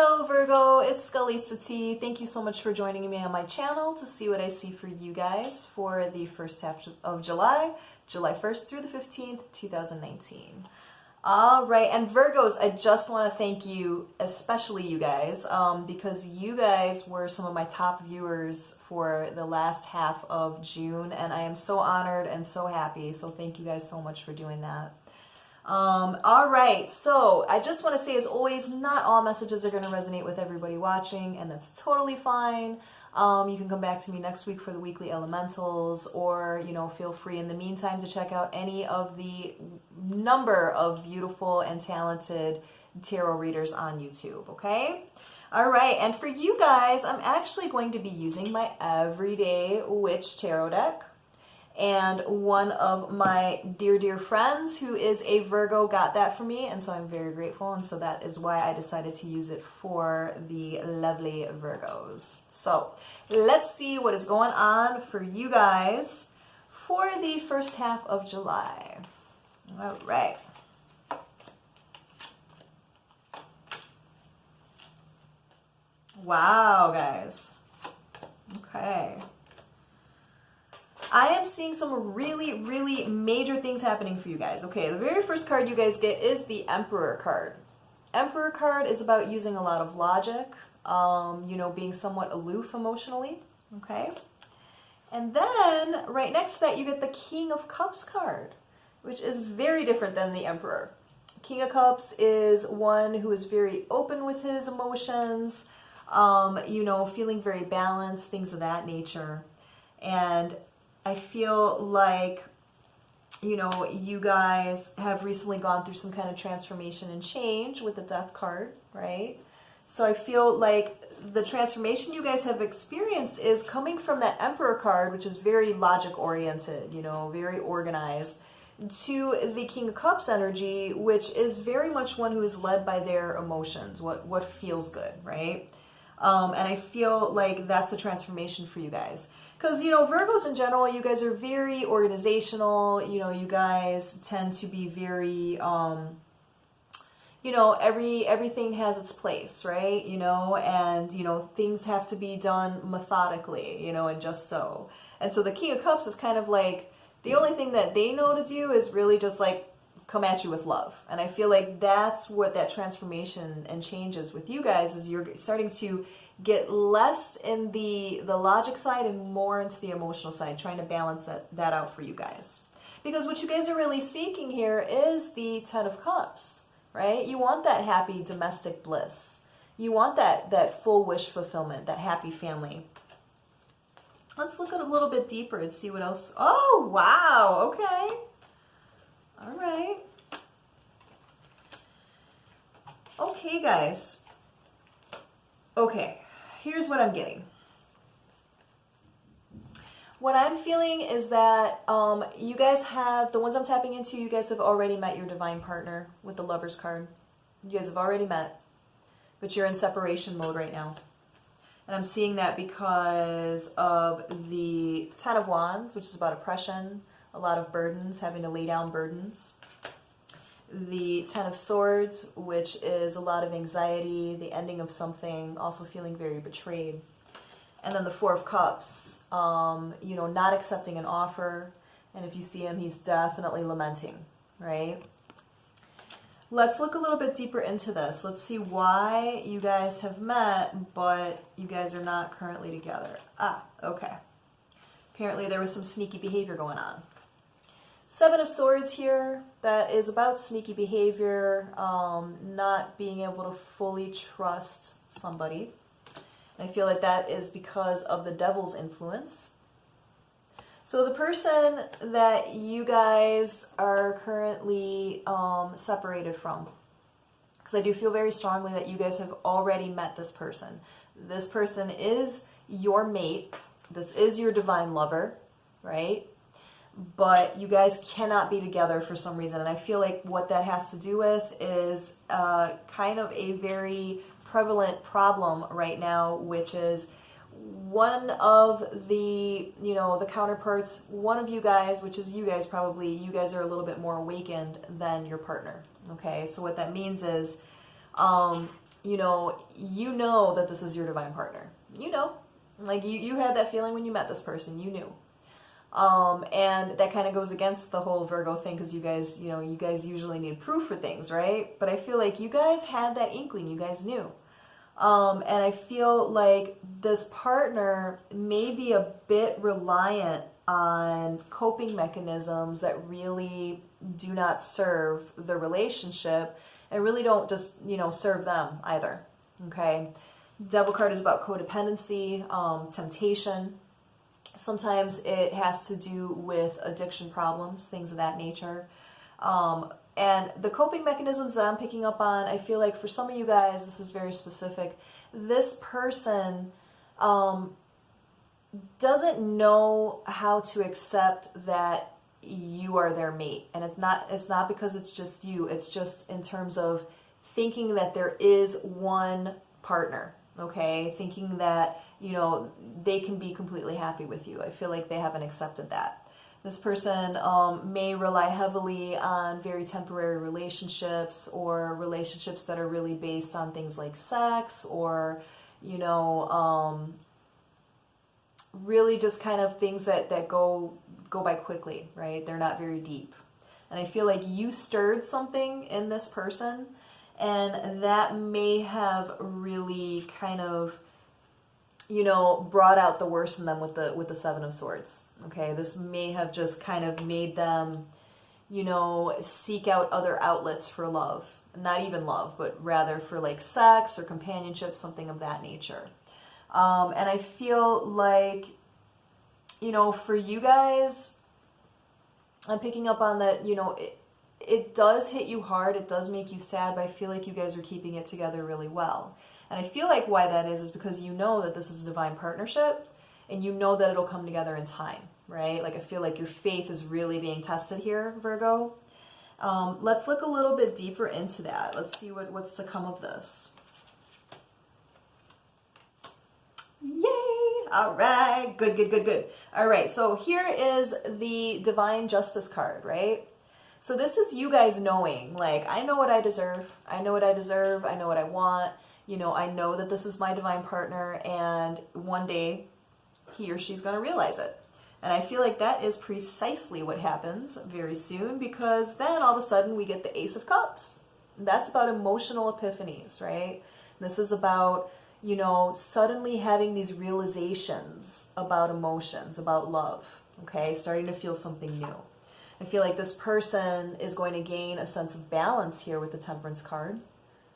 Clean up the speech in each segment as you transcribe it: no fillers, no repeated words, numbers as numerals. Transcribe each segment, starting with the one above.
Hello Virgo, it's Lisa T. Thank you so much for joining me on my channel to see what I see for you guys for the first half of July, July 1st through the 15th, 2019. All right, and Virgos, I just want to thank you, especially you guys, because you guys were some of my top viewers for the last half of June, and I am so honored and so happy, so thank you guys so much for doing that. All right, so I just want to say, as always, not all messages are going to resonate with everybody watching, and that's totally fine. You can come back to me next week for the weekly elementals, or, feel free in the meantime to check out any of the number of beautiful and talented tarot readers on YouTube, okay? All right, and for you guys, I'm actually going to be using my Everyday Witch Tarot deck. And one of my dear friends who is a Virgo got that for me, and so I'm very grateful, and so that is why I decided to use it for the lovely Virgos. So let's see what is going on for you guys for the first half of July. All right. Wow, guys. Okay. I am seeing some really major things happening for you guys. Okay, the very first card you guys get is the Emperor card. Emperor card is about using a lot of logic, being somewhat aloof emotionally, okay? And then right next to that you get the King of Cups card, which is very different than the Emperor. King of Cups is one who is very open with his emotions, feeling very balanced, things of that nature. And I feel like, you guys have recently gone through some kind of transformation and change with the Death card, right? So I feel like the transformation you guys have experienced is coming from that Emperor card, which is very logic-oriented, very organized, to the King of Cups energy, which is very much one who is led by their emotions, what feels good, right? And I feel like that's the transformation for you guys. Because, Virgos in general, you guys are very organizational. You guys tend to be very, everything has its place, right? And, things have to be done methodically, and just so. And so the King of Cups is kind of like, the only thing that they know to do is really just like come at you with love. And I feel like that's what that transformation and change is with you guys, is you're starting to get less in the logic side and more into the emotional side, trying to balance that out for you guys. Because what you guys are really seeking here is the Ten of Cups, right? You want that happy domestic bliss. You want that full wish fulfillment, that happy family. Let's look at a little bit deeper and see what else. Oh, wow. Okay. All right. Okay, guys. Okay. Here's what I'm getting. What I'm feeling is that you guys have, the ones I'm tapping into, you guys have already met your divine partner with the Lovers card. You guys have already met, but you're in separation mode right now. And I'm seeing that because of the Ten of Wands, which is about oppression, a lot of burdens, having to lay down burdens. The Ten of Swords, which is a lot of anxiety, the ending of something, also feeling very betrayed. And then the Four of Cups, not accepting an offer. And if you see him, he's definitely lamenting, right? Let's look a little bit deeper into this. Let's see why you guys have met, but you guys are not currently together. Ah, okay. Apparently there was some sneaky behavior going on. Seven of Swords here, that is about sneaky behavior, not being able to fully trust somebody. And I feel like that is because of the Devil's influence. So the person that you guys are currently separated from, because I do feel very strongly that you guys have already met this person. This person is your mate. This is your divine lover, right? But you guys cannot be together for some reason. And I feel like what that has to do with is kind of a very prevalent problem right now, which is one of the, the counterparts, one of you guys, which is you guys probably, you guys are a little bit more awakened than your partner, okay? So what that means is, you know that this is your divine partner. Like you had that feeling when you met this person, you knew. And that kind of goes against the whole Virgo thing, because you guys usually need proof for things, right? But I feel like you guys had that inkling, you guys knew. And I feel like this partner may be a bit reliant on coping mechanisms that really do not serve the relationship and really don't just, serve them either. Okay. Devil card is about codependency, temptation. Sometimes it has to do with addiction problems, things of that nature. And the coping mechanisms that I'm picking up on, I feel like for some of you guys, this is very specific. This person doesn't know how to accept that you are their mate. And it's not because it's just you. It's just in terms of thinking that there is one partner, okay? Thinking that, they can be completely happy with you. I feel like they haven't accepted that. This person may rely heavily on very temporary relationships, or relationships that are really based on things like sex, or, really just kind of things that go by quickly, right? They're not very deep. And I feel like you stirred something in this person, and that may have really kind of, brought out the worst in them with the Seven of Swords. Okay, this may have just kind of made them, seek out other outlets for love. Not even love, but rather for like sex or companionship, something of that nature. And I feel like, for you guys, I'm picking up on that, it does hit you hard, it does make you sad, but I feel like you guys are keeping it together really well. And I feel like why that is because you know that this is a divine partnership, and you know that it'll come together in time, right? Like I feel like your faith is really being tested here, Virgo. Let's look a little bit deeper into that. Let's see what's to come of this. Yay! All right, good. All right, so here is the Divine Justice card, right? So this is you guys knowing, like, I know what I deserve. I know what I deserve. I know what I want. I know that this is my divine partner, and one day he or she's going to realize it. And I feel like that is precisely what happens very soon, because then all of a sudden we get the Ace of Cups. That's about emotional epiphanies, right? This is about, suddenly having these realizations about emotions, about love, okay? Starting to feel something new. I feel like this person is going to gain a sense of balance here with the Temperance card,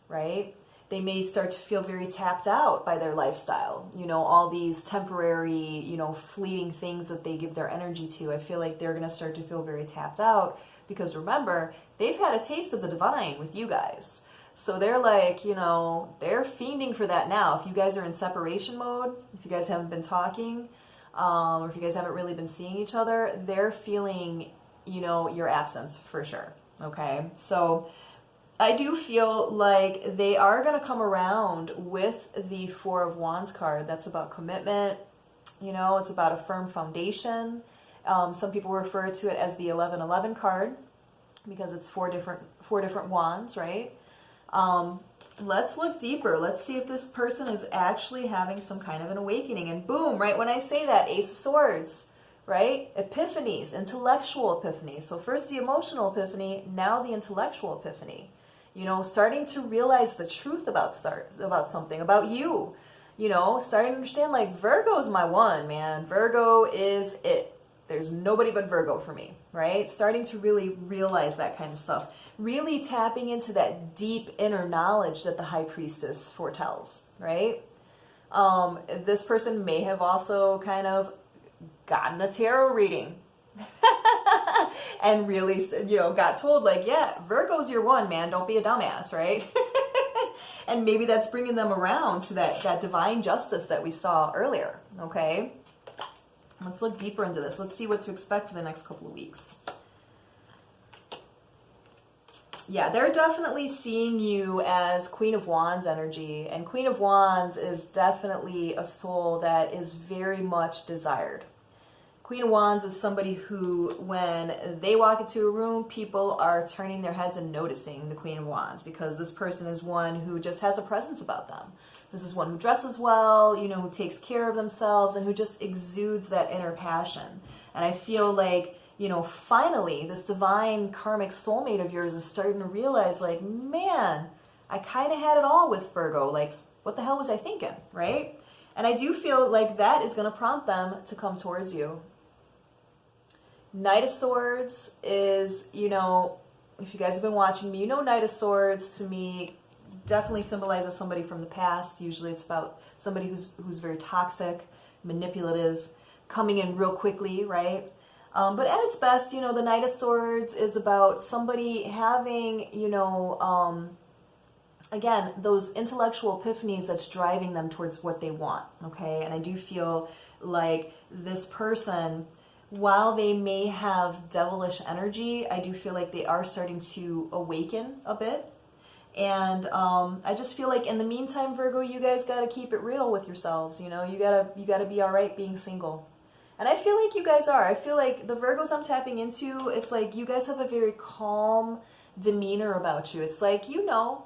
right? They may start to feel very tapped out by their lifestyle. All these temporary, fleeting things that they give their energy to. I feel like they're going to start to feel very tapped out, because remember, they've had a taste of the divine with you guys. So they're like, they're fiending for that now. If you guys are in separation mode, if you guys haven't been talking, or if you guys haven't really been seeing each other, they're feeling, your absence for sure. Okay. So I do feel like they are going to come around with the Four of Wands card. That's about commitment. It's about a firm foundation. Some people refer to it as the 1111 card, because it's four different wands, right? Let's look deeper. Let's see if this person is actually having some kind of an awakening. And boom, right when I say that, Ace of Swords, right? Epiphanies, intellectual epiphanies. So first the emotional epiphany, now the intellectual epiphany. Starting to realize the truth about something, about you. Starting to understand, like, Virgo's my one, man. Virgo is it. There's nobody but Virgo for me, right? Starting to really realize that kind of stuff. Really tapping into that deep inner knowledge that the High Priestess foretells, right? This person may have also kind of gotten a tarot reading. And really, got told, like, yeah, Virgo's your one, man. Don't be a dumbass, right? And maybe that's bringing them around to that divine justice that we saw earlier, okay? Let's look deeper into this. Let's see what to expect for the next couple of weeks. Yeah, they're definitely seeing you as Queen of Wands energy. And Queen of Wands is definitely a soul that is very much desired. Queen of Wands is somebody who, when they walk into a room, people are turning their heads and noticing the Queen of Wands, because this person is one who just has a presence about them. This is one who dresses well, you know, who takes care of themselves, and who just exudes that inner passion. And I feel like, you know, finally, this divine karmic soulmate of yours is starting to realize, like, man, I kind of had it all with Virgo. Like, what the hell was I thinking, right? And I do feel like that is going to prompt them to come towards you. Knight of Swords is, you know, if you guys have been watching me, you know Knight of Swords to me definitely symbolizes somebody from the past. Usually it's about somebody who's very toxic, manipulative, coming in real quickly, right? But at its best, you know, the Knight of Swords is about somebody having, you know, again, those intellectual epiphanies that's driving them towards what they want, okay? And I do feel like this person, while they may have devilish energy, I do feel like they are starting to awaken a bit. And I just feel like in the meantime, Virgo, you guys got to keep it real with yourselves. You know, you gotta be all right being single. And I feel like you guys are. I feel like the Virgos I'm tapping into, it's like you guys have a very calm demeanor about you. It's like, you know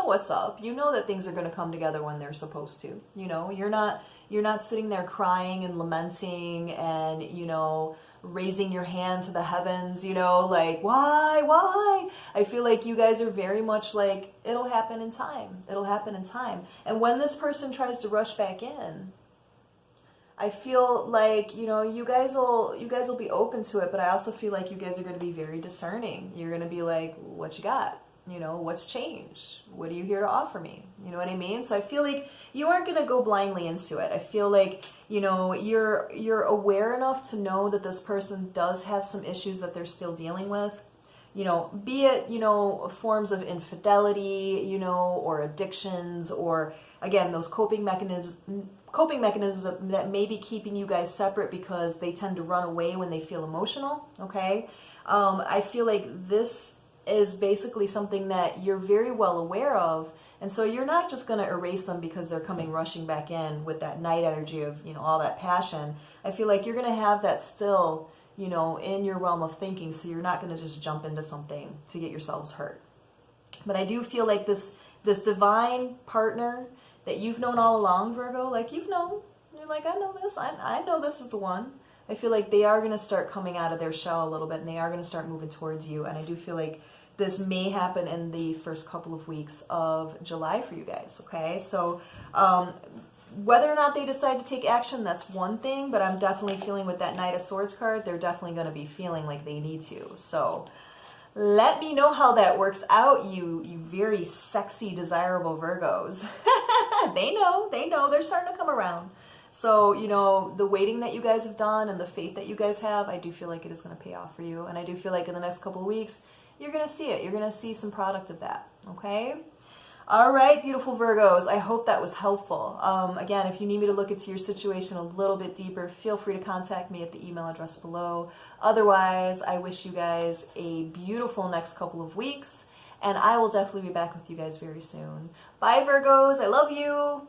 what's up. You know that things are going to come together when they're supposed to. You know, you're not sitting there crying and lamenting and, you know, raising your hand to the heavens, you know, like, why? I feel like you guys are very much like, it'll happen in time. It'll happen in time. And when this person tries to rush back in, I feel like, you know, you guys will be open to it, but I also feel like you guys are going to be very discerning. You're going to be like, what you got? You know, what's changed? What are you here to offer me? You know what I mean? So I feel like you aren't going to go blindly into it. I feel like, you know, you're aware enough to know that this person does have some issues that they're still dealing with. You know, be it, you know, forms of infidelity, you know, or addictions, or again, those coping mechanisms that may be keeping you guys separate because they tend to run away when they feel emotional, okay? I feel like this is basically something that you're very well aware of, and so you're not just going to erase them because they're coming rushing back in with that night energy of, you know, all that passion. I feel like you're going to have that still, you know, in your realm of thinking, so you're not going to just jump into something to get yourselves hurt. But I do feel like this divine partner that you've known all along, Virgo, like you've known, you're like, I know this, I know this is the one. I feel like they are going to start coming out of their shell a little bit, and they are going to start moving towards you. And I do feel like this may happen in the first couple of weeks of July for you guys, okay? So whether or not they decide to take action, that's one thing, but I'm definitely feeling with that Knight of Swords card, they're definitely going to be feeling like they need to. So let me know how that works out, you very sexy, desirable Virgos. They know, they're starting to come around. So, you know, the waiting that you guys have done and the faith that you guys have, I do feel like it is going to pay off for you. And I do feel like in the next couple of weeks, you're going to see it. You're going to see some product of that, okay? All right, beautiful Virgos. I hope that was helpful. Again, if you need me to look into your situation a little bit deeper, feel free to contact me at the email address below. Otherwise, I wish you guys a beautiful next couple of weeks, and I will definitely be back with you guys very soon. Bye, Virgos. I love you.